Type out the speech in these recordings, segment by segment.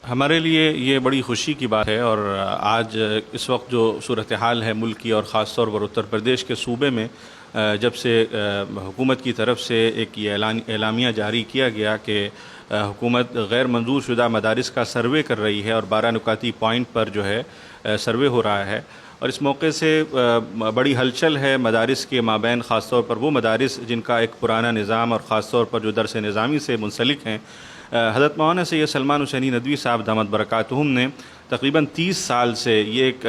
ہمارے لیے یہ بڑی خوشی کی بات ہے، اور آج اس وقت جو صورتحال ہے ملک کی، اور خاص طور پر اتر پردیش کے صوبے میں جب سے حکومت کی طرف سے ایک یہ اعلامیہ جاری کیا گیا کہ حکومت غیر منظور شدہ مدارس کا سروے کر رہی ہے، اور 12 نکاتی پوائنٹ پر جو ہے سروے ہو رہا ہے، اور اس موقع سے بڑی ہلچل ہے مدارس کے مابین، خاص طور پر وہ مدارس جن کا ایک پرانا نظام اور خاص طور پر جو درس نظامی سے منسلک ہیں۔ حضرت مولانا سید سلمان حسینی ندوی صاحب دامت برکاتہم نے تقریباً 30 سال سے یہ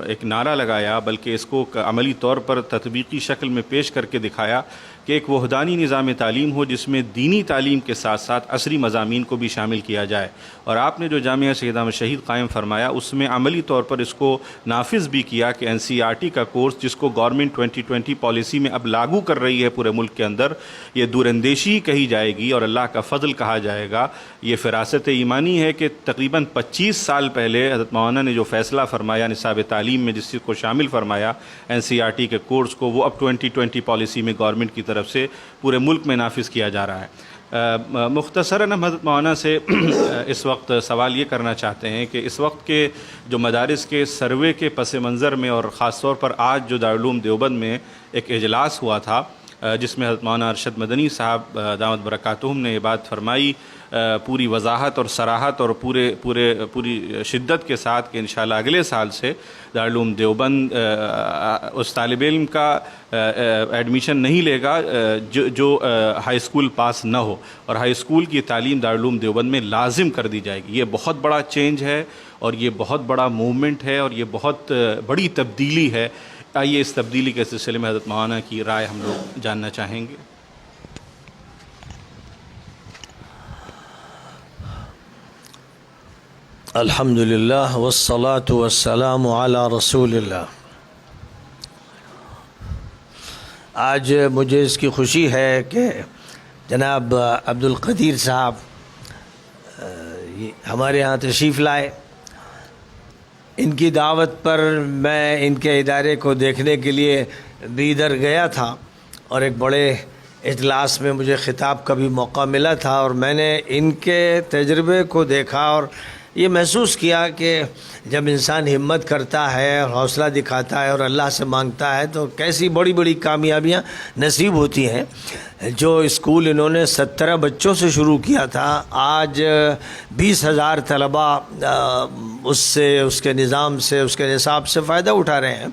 ایک نعرہ لگایا، بلکہ اس کو عملی طور پر تطبیقی شکل میں پیش کر کے دکھایا کہ ایک وحدانی نظام تعلیم ہو جس میں دینی تعلیم کے ساتھ ساتھ عصری مضامین کو بھی شامل کیا جائے، اور آپ نے جو جامعہ سید احمد شہید قائم فرمایا اس میں عملی طور پر اس کو نافذ بھی کیا کہ NCERT کا کورس جس کو گورنمنٹ 2020 پالیسی میں اب لاگو کر رہی ہے پورے ملک کے اندر، یہ دور اندیشی کہی جائے گی اور اللہ کا فضل کہا جائے گا۔ یہ فراست ایمانی ہے کہ تقریباً 25 سال پہلے حضرت مولانا نے جو فیصلہ فرمایا نصاب تعلیم میں جس کو شامل فرمایا NCERT کے کورس کو، وہ اب 2020 پالیسی میں گورنمنٹ کی طرف سے پورے ملک میں نافذ کیا جا رہا ہے۔ مختصراً ہم حضرت مولانا سے اس وقت سوال یہ کرنا چاہتے ہیں کہ اس وقت کے جو مدارس کے سروے کے پس منظر میں، اور خاص طور پر آج جو دارالعلوم دیوبند میں ایک اجلاس ہوا تھا جس میں حضرت مولانا ارشد مدنی صاحب دامت برکاتہم نے یہ بات فرمائی پوری وضاحت اور صراحت اور پوری شدت کے ساتھ کہ انشاءاللہ اگلے سال سے دارالعلوم دیوبند اس طالب علم کا ایڈمیشن نہیں لے گا جو ہائی اسکول پاس نہ ہو، اور ہائی اسکول کی تعلیم دارالعلوم دیوبند میں لازم کر دی جائے گی۔ یہ بہت بڑا چینج ہے، اور یہ بہت بڑا موومنٹ ہے، اور یہ بہت بڑی تبدیلی ہے۔ آئیے اس تبدیلی کے سلسلے میں حضرت مولانا کی رائے ہم لوگ جاننا چاہیں گے۔ الحمدللہ والصلاة والسلام علی رسول اللہ۔ آج مجھے اس کی خوشی ہے کہ جناب عبدالقدیر صاحب ہمارے ہاں تشریف لائے۔ ان کی دعوت پر میں ان کے ادارے کو دیکھنے کے لیے بھی ادھر گیا تھا، اور ایک بڑے اجلاس میں مجھے خطاب کا بھی موقع ملا تھا، اور میں نے ان کے تجربے کو دیکھا اور یہ محسوس کیا کہ جب انسان ہمت کرتا ہے اور حوصلہ دکھاتا ہے اور اللہ سے مانگتا ہے تو کیسی بڑی بڑی کامیابیاں نصیب ہوتی ہیں۔ جو اسکول انہوں نے 17 بچوں سے شروع کیا تھا، آج 20,000 طلبہ اس کے نظام سے، اس کے نصاب سے فائدہ اٹھا رہے ہیں،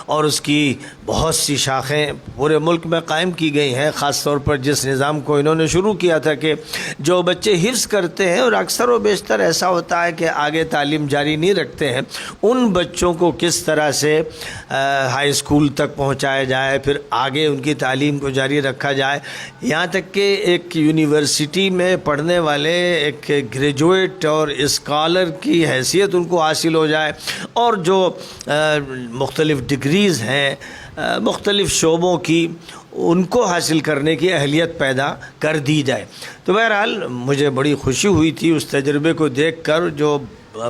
اور اس کی بہت سی شاخیں پورے ملک میں قائم کی گئی ہیں۔ خاص طور پر جس نظام کو انہوں نے شروع کیا تھا کہ جو بچے حفظ کرتے ہیں، اور اکثر و بیشتر ایسا ہوتا ہے کہ آگے تعلیم جاری نہیں رکھتے ہیں، ان بچوں کو کس طرح سے ہائی اسکول تک پہنچایا جائے، پھر آگے ان کی تعلیم کو جاری رکھا جائے، یہاں تک کہ ایک یونیورسٹی میں پڑھنے والے ایک گریجویٹ اور اسکالر کی حیثیت ان کو حاصل ہو جائے، اور جو مختلف ڈگریز ہیں مختلف شعبوں کی، ان کو حاصل کرنے کی اہلیت پیدا کر دی جائے۔ تو بہرحال مجھے بڑی خوشی ہوئی تھی اس تجربے کو دیکھ کر، جو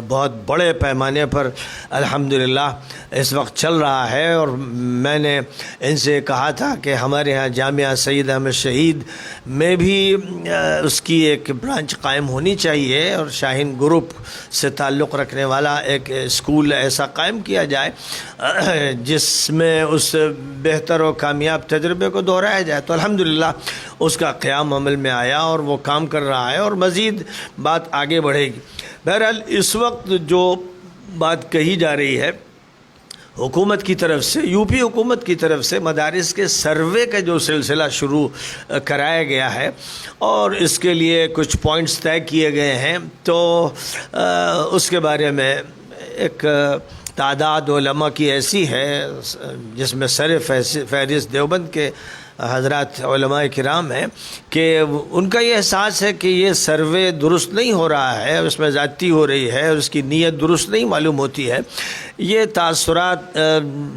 بہت بڑے پیمانے پر الحمدللہ اس وقت چل رہا ہے۔ اور میں نے ان سے کہا تھا کہ ہمارے ہاں جامعہ سید احمد شہید میں بھی اس کی ایک برانچ قائم ہونی چاہیے، اور شاہین گروپ سے تعلق رکھنے والا ایک اسکول ایسا قائم کیا جائے جس میں اس بہتر و کامیاب تجربے کو دہرایا جائے۔ تو الحمدللہ اس کا قیام عمل میں آیا، اور وہ کام کر رہا ہے، اور مزید بات آگے بڑھے گی۔ بہرحال اس وقت جو بات کہی جا رہی ہے حکومت کی طرف سے، یو پی حکومت کی طرف سے مدارس کے سروے کا جو سلسلہ شروع کرایا گیا ہے، اور اس کے لیے کچھ پوائنٹس طے کیے گئے ہیں، تو اس کے بارے میں ایک تعداد علماء کی ایسی ہے جس میں سر فہرست دیوبند کے حضرات علماء کرام ہیں، کہ ان کا یہ احساس ہے کہ یہ سروے درست نہیں ہو رہا ہے، اس میں زیادتی ہو رہی ہے، اس کی نیت درست نہیں معلوم ہوتی ہے۔ یہ تاثرات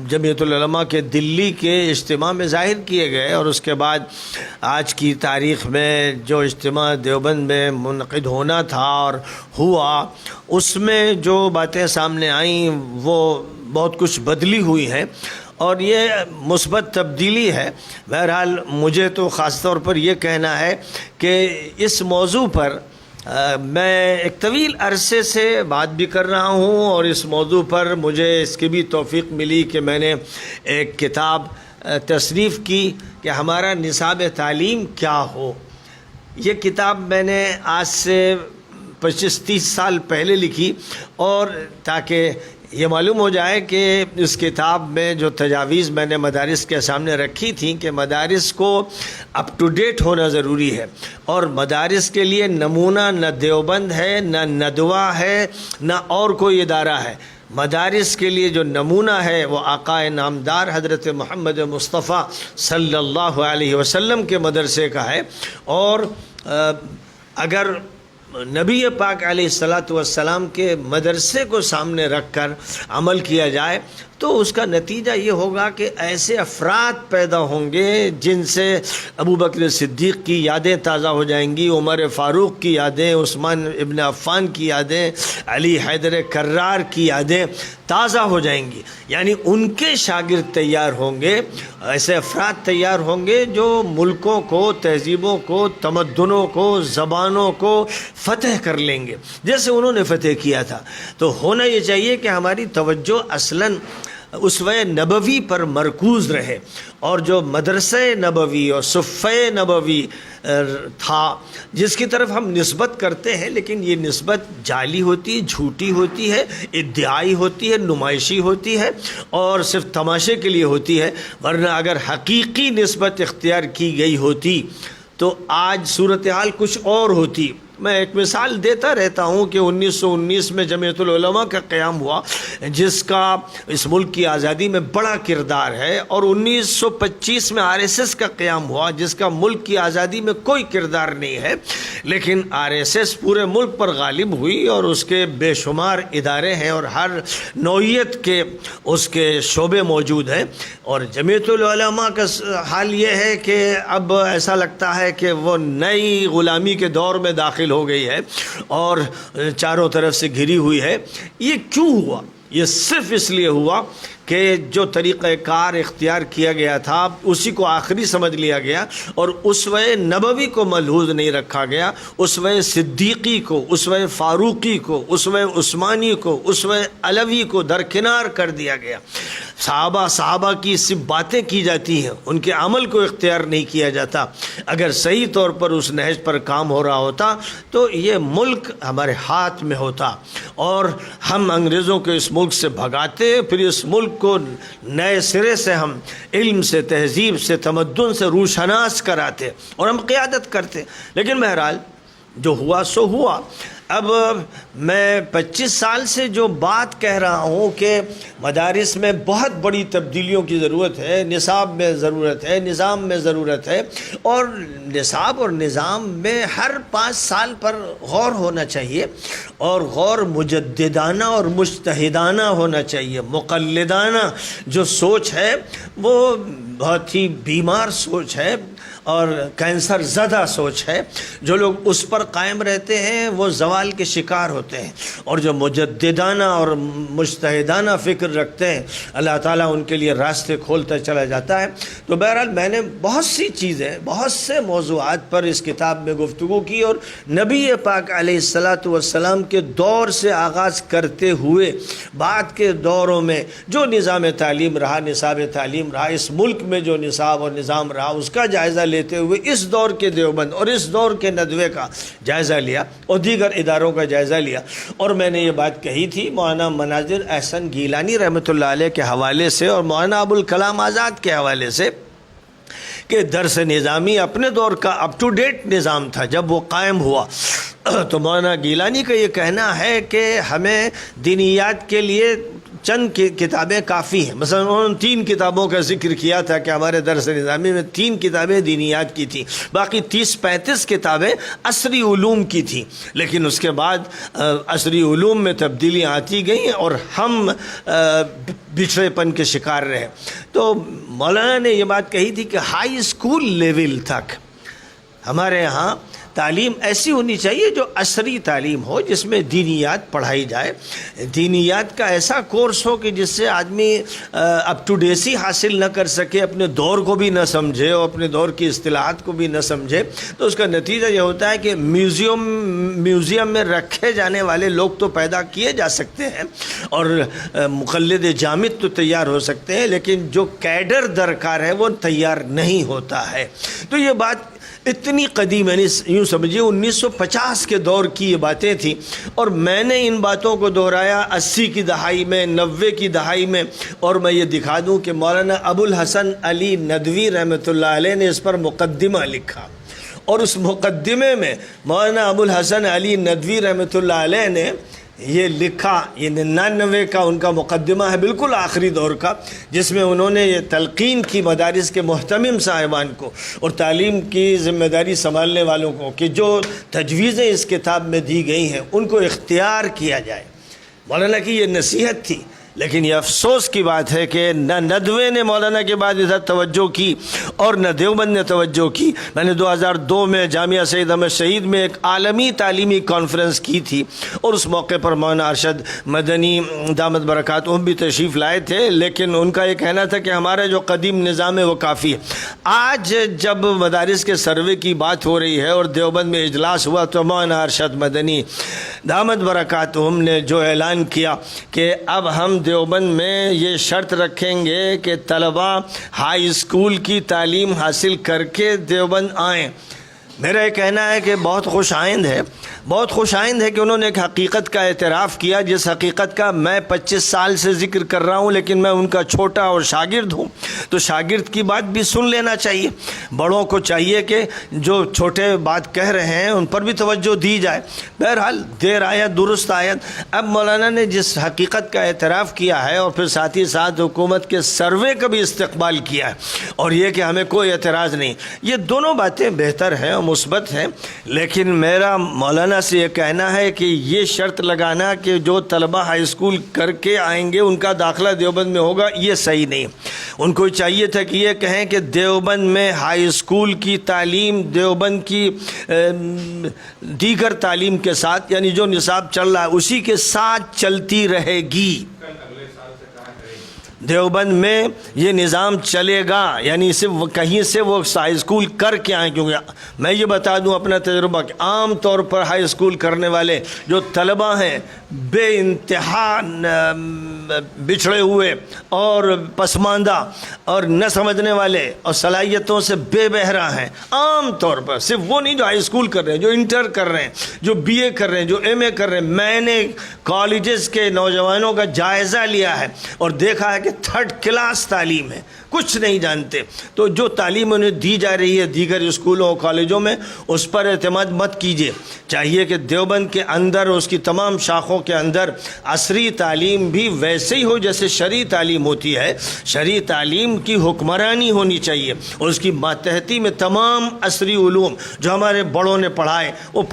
جمعیت العلماء کے دلی کے اجتماع میں ظاہر کیے گئے، اور اس کے بعد آج کی تاریخ میں جو اجتماع دیوبند میں منعقد ہونا تھا اور ہوا، اس میں جو باتیں سامنے آئیں وہ بہت کچھ بدلی ہوئی ہیں، اور یہ مثبت تبدیلی ہے۔ بہرحال مجھے تو خاص طور پر یہ کہنا ہے کہ اس موضوع پر میں ایک طویل عرصے سے بات بھی کر رہا ہوں اور اس موضوع پر مجھے اس کی بھی توفیق ملی کہ میں نے ایک کتاب تصنیف کی کہ ہمارا نصاب تعلیم کیا ہو. یہ کتاب میں نے آج سے 25-30 سال پہلے لکھی، اور تاکہ یہ معلوم ہو جائے کہ اس کتاب میں جو تجاویز میں نے مدارس کے سامنے رکھی تھیں کہ مدارس کو اپ ٹو ڈیٹ ہونا ضروری ہے، اور مدارس کے لیے نمونہ نہ دیوبند ہے، نہ ندوہ ہے، نہ اور کوئی ادارہ ہے. مدارس کے لیے جو نمونہ ہے وہ آقا نامدار حضرت محمد مصطفیٰ صلی اللہ علیہ وسلم کے مدرسے کا ہے. اور اگر نبی پاک علیہ الصلاۃ والسلام کے مدرسے کو سامنے رکھ کر عمل کیا جائے تو اس کا نتیجہ یہ ہوگا کہ ایسے افراد پیدا ہوں گے جن سے ابو بکر صدیق کی یادیں تازہ ہو جائیں گی، عمر فاروق کی یادیں، عثمان ابن عفان کی یادیں، علی حیدر کرار کی یادیں تازہ ہو جائیں گی. یعنی ان کے شاگرد تیار ہوں گے، ایسے افراد تیار ہوں گے جو ملکوں کو، تہذیبوں کو، تمدنوں کو، زبانوں کو فتح کر لیں گے جیسے انہوں نے فتح کیا تھا. تو ہونا یہ چاہیے کہ ہماری توجہ اصلاً اسوہ نبوی پر مرکوز رہے، اور جو مدرسہ نبوی اور صفہ نبوی تھا جس کی طرف ہم نسبت کرتے ہیں، لیکن یہ نسبت جعلی ہوتی ہے، جھوٹی ہوتی ہے، ادعائی ہوتی ہے، نمائشی ہوتی ہے، اور صرف تماشے کے لیے ہوتی ہے. ورنہ اگر حقیقی نسبت اختیار کی گئی ہوتی تو آج صورتحال کچھ اور ہوتی. میں ایک مثال دیتا رہتا ہوں کہ 1919 میں جمعیت العلماء کا قیام ہوا جس کا اس ملک کی آزادی میں بڑا کردار ہے، اور 1925 میں RSS کا قیام ہوا جس کا ملک کی آزادی میں کوئی کردار نہیں ہے، لیکن RSS پورے ملک پر غالب ہوئی اور اس کے بے شمار ادارے ہیں اور ہر نوعیت کے اس کے شعبے موجود ہیں. اور جمعیت العلماء کا حال یہ ہے کہ اب ایسا لگتا ہے کہ وہ نئی غلامی کے دور میں داخل ہو گئی ہے اور چاروں طرف سے گھری ہوئی ہے. یہ کیوں ہوا؟ یہ صرف اس لیے ہوا کہ جو طریقہ کار اختیار کیا گیا تھا اسی کو آخری سمجھ لیا گیا، اور اسوہ نبوی کو ملحوظ نہیں رکھا گیا، اسوہ صدیقی کو، اسوہ فاروقی کو، اسوہ عثمانی کو، اسوہ علوی کو درکنار کر دیا گیا. صحابہ کی صرف باتیں کی جاتی ہیں، ان کے عمل کو اختیار نہیں کیا جاتا. اگر صحیح طور پر اس نہج پر کام ہو رہا ہوتا تو یہ ملک ہمارے ہاتھ میں ہوتا، اور ہم انگریزوں کو اس ملک سے بھگاتے، پھر اس ملک کو نئے سرے سے ہم علم سے، تہذیب سے، تمدن سے روشناس کراتے اور ہم قیادت کرتے. لیکن بہرحال جو ہوا سو ہوا. اب میں 25 سال سے جو بات کہہ رہا ہوں کہ مدارس میں بہت بڑی تبدیلیوں کی ضرورت ہے، نصاب میں ضرورت ہے، نظام میں ضرورت ہے، اور نصاب اور نظام میں ہر 5 سال پر غور ہونا چاہیے، اور غور مجددانہ اور مجتہدانہ ہونا چاہیے. مقلدانہ جو سوچ ہے وہ بہت ہی بیمار سوچ ہے اور کینسر زدہ سوچ ہے. جو لوگ اس پر قائم رہتے ہیں وہ زوال کے شکار ہوتے ہیں، اور جو مجددانہ اور مجتہدانہ فکر رکھتے ہیں اللہ تعالیٰ ان کے لیے راستے کھولتا چلا جاتا ہے. تو بہرحال میں نے بہت سی چیزیں، بہت سے موضوعات پر اس کتاب میں گفتگو کی، اور نبی پاک علیہ الصلاۃ والسلام کے دور سے آغاز کرتے ہوئے بعد کے دوروں میں جو نظام تعلیم رہا، نصاب تعلیم رہا، اس ملک میں جو نصاب اور نظام رہا اس کا جائزہ لیتے ہوئے اس دور کے دیوبند اور اس دور کے ندوے کا جائزہ لیا اور دیگر اداروں کا جائزہ لیا. اور میں نے یہ بات کہی تھی مولانا مناظر احسن گیلانی رحمۃ اللہ علیہ کے حوالے سے اور مولانا ابوالکلام آزاد کے حوالے سے کہ درس نظامی اپنے دور کا اپ ٹو ڈیٹ نظام تھا جب وہ قائم ہوا. تو مولانا گیلانی کا یہ کہنا ہے کہ ہمیں دینیات کے لیے چند کتابیں کافی ہیں. مثلا انہوں نے 3 کتابوں کا ذکر کیا تھا کہ ہمارے درس نظامی میں 3 کتابیں دینیات کی تھیں، باقی 30-35 کتابیں عصری علوم کی تھیں. لیکن اس کے بعد عصری علوم میں تبدیلیاں آتی گئیں اور ہم بچھڑے پن کے شکار رہے. تو مولانا نے یہ بات کہی تھی کہ ہائی اسکول لیول تک ہمارے ہاں تعلیم ایسی ہونی چاہیے جو عصری تعلیم ہو، جس میں دینیات پڑھائی جائے، دینیات کا ایسا کورس ہو کہ جس سے آدمی اپ ٹو ڈیسی حاصل نہ کر سکے، اپنے دور کو بھی نہ سمجھے اور اپنے دور کی اصطلاحات کو بھی نہ سمجھے، تو اس کا نتیجہ یہ ہوتا ہے کہ میوزیم میں رکھے جانے والے لوگ تو پیدا کیے جا سکتے ہیں اور مقلد جامد تو تیار ہو سکتے ہیں، لیکن جو کیڈر درکار ہے وہ تیار نہیں ہوتا ہے۔ تو یہ بات اتنی قدیم، یعنی یوں سمجھیے 1950 کے دور کی یہ باتیں تھیں، اور میں نے ان باتوں کو دہرایا 80 کی دہائی میں، 90 کی دہائی میں، اور میں یہ دکھا دوں کہ مولانا ابو الحسن علی ندوی رحمۃ اللہ علیہ نے اس پر مقدمہ لکھا، اور اس مقدمے میں مولانا ابو الحسن علی ندوی رحمۃ اللہ علیہ نے یہ لکھا، یہ 99 کا ان کا مقدمہ ہے، بالکل آخری دور کا، جس میں انہوں نے یہ تلقین کی مدارس کے محتمم صاحبان کو اور تعلیم کی ذمہ داری سنبھالنے والوں کو کہ جو تجویزیں اس کتاب میں دی گئی ہیں ان کو اختیار کیا جائے۔ مولانا کی یہ نصیحت تھی، لیکن یہ افسوس کی بات ہے کہ نہ ندوے نے مولانا کے بعد ادھر توجہ کی اور نہ دیوبند نے توجہ کی۔ میں نے 2002 میں جامعہ سید احمد شہید میں ایک عالمی تعلیمی کانفرنس کی تھی، اور اس موقع پر مولانا ارشد مدنی دامت برکاتہم بھی تشریف لائے تھے، لیکن ان کا یہ کہنا تھا کہ ہمارا جو قدیم نظام ہے وہ کافی ہے۔ آج جب مدارس کے سروے کی بات ہو رہی ہے اور دیوبند میں اجلاس ہوا، تو مولانا ارشد مدنی دامت برکاتہم نے جو اعلان کیا کہ اب ہم دیوبند میں یہ شرط رکھیں گے کہ طلباء ہائی اسکول کی تعلیم حاصل کر کے دیوبند آئیں۔ میرا یہ کہنا ہے کہ بہت خوش آئند ہے، بہت خوش آئند ہے کہ انہوں نے ایک حقیقت کا اعتراف کیا، جس حقیقت کا میں 25 سال سے ذکر کر رہا ہوں، لیکن میں ان کا چھوٹا اور شاگرد ہوں، تو شاگرد کی بات بھی سن لینا چاہیے۔ بڑوں کو چاہیے کہ جو چھوٹے بات کہہ رہے ہیں ان پر بھی توجہ دی جائے۔ بہرحال دیر آیت درست آیت۔ اب مولانا نے جس حقیقت کا اعتراف کیا ہے اور پھر ساتھ ہی ساتھ حکومت کے سروے کا بھی استقبال کیا ہے، اور یہ کہ ہمیں کوئی اعتراض نہیں، یہ دونوں باتیں بہتر ہیں اور مثبت ہیں، لیکن میرا مولانا سے یہ کہنا ہے کہ یہ شرط لگانا کہ جو طلبہ ہائی اسکول کر کے آئیں گے ان کا داخلہ دیوبند میں ہوگا، یہ صحیح نہیں۔ ان کو چاہیے تھا کہ یہ کہیں کہ دیوبند میں ہائی اسکول کی تعلیم دیوبند کی دیگر تعلیم کے ساتھ، یعنی جو نصاب چل رہا ہے اسی کے ساتھ چلتی رہے گی۔ دیوبند میں یہ نظام چلے گا، یعنی صرف کہیں سے وہ ہائی اسکول کر کے آئیں، کیونکہ میں یہ بتا دوں اپنا تجربہ کہ عام طور پر ہائی اسکول کرنے والے جو طلبہ ہیں بے انتہا بچھڑے ہوئے اور پسماندہ اور نہ سمجھنے والے اور صلاحیتوں سے بے بہرا ہیں، عام طور پر۔ صرف وہ نہیں جو ہائی اسکول کر رہے ہیں، جو انٹر کر رہے ہیں، جو بی اے کر رہے ہیں، جو ایم اے کر رہے ہیں۔ میں نے کالجز کے نوجوانوں کا جائزہ لیا ہے اور دیکھا ہے کہ 3rd کلاس تعلیم ہے، کچھ نہیں جانتے۔ تو جو تعلیم انہیں دی جا رہی ہے دیگر اسکولوں اور کالجوں میں، اس پر اعتماد مت کیجیے۔ چاہیے کہ دیوبند کے اندر، اس کی تمام شاخوں کے اندر عصری تعلیم بھی ویسے ہی ہو جیسے شرعی تعلیم ہوتی ہے۔ شرعی تعلیم کی حکمرانی ہونی چاہیے، اور اس کی ماتحتی میں تمام عصری علوم جو ہمارے بڑوں نے پڑھائے وہ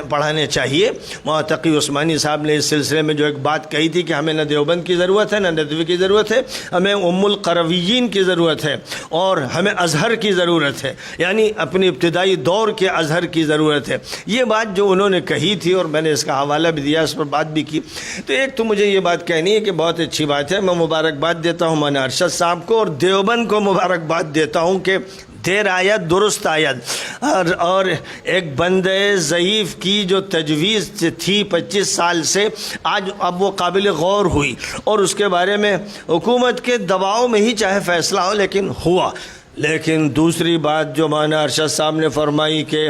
پڑھانے چاہیے۔ مولانا تقی عثمانی صاحب نے اس سلسلے میں جو ایک بات کہی تھی کہ ہمیں نہ دیوبند کی ضرورت ہے، نہ ندوی کی ضرورت ہے، ہمیں ام القرویین کی ضرورت ہے، اور ہمیں ازہر کی ضرورت ہے، یعنی اپنی ابتدائی دور کے ازہر کی ضرورت ہے۔ یہ بات جو انہوں نے کہی تھی، اور میں نے اس کا حوالہ بھی دیا، اس پر بات بھی کی۔ تو ایک تو مجھے یہ بات کہنی ہے کہ بہت اچھی بات ہے، میں مبارکباد دیتا ہوں مولانا ارشد صاحب کو، اور دیوبند کو مبارکباد دیتا ہوں کہ دیر آیت درست آیت، اور ایک بندے ضعیف کی جو تجویز تھی 25 سال سے، آج اب وہ قابل غور ہوئی، اور اس کے بارے میں حکومت کے دباؤ میں ہی چاہے فیصلہ ہو، لیکن ہوا۔ لیکن دوسری بات جو مولانا ارشد صاحب نے فرمائی کہ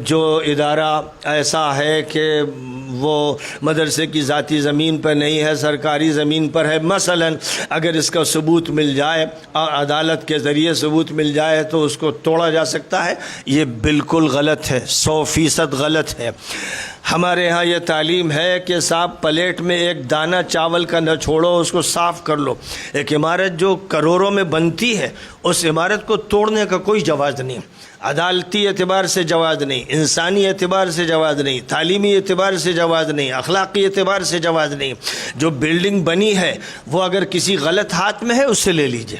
جو ادارہ ایسا ہے کہ وہ مدرسے کی ذاتی زمین پر نہیں ہے، سرکاری زمین پر ہے، مثلا اگر اس کا ثبوت مل جائے اور عدالت کے ذریعے ثبوت مل جائے تو اس کو توڑا جا سکتا ہے، یہ بالکل غلط ہے، 100% غلط ہے۔ ہمارے ہاں یہ تعلیم ہے کہ صاحب پلیٹ میں ایک دانہ چاول کا نہ چھوڑو، اس کو صاف کر لو۔ ایک عمارت جو کروڑوں میں بنتی ہے، اس عمارت کو توڑنے کا کوئی جواز نہیں، عدالتی اعتبار سے جواز نہیں، انسانی اعتبار سے جواز نہیں، تعلیمی اعتبار سے جواز نہیں، اخلاقی اعتبار سے جواز نہیں۔ جو بلڈنگ بنی ہے وہ اگر کسی غلط ہاتھ میں ہے، اس سے لے لیجئے،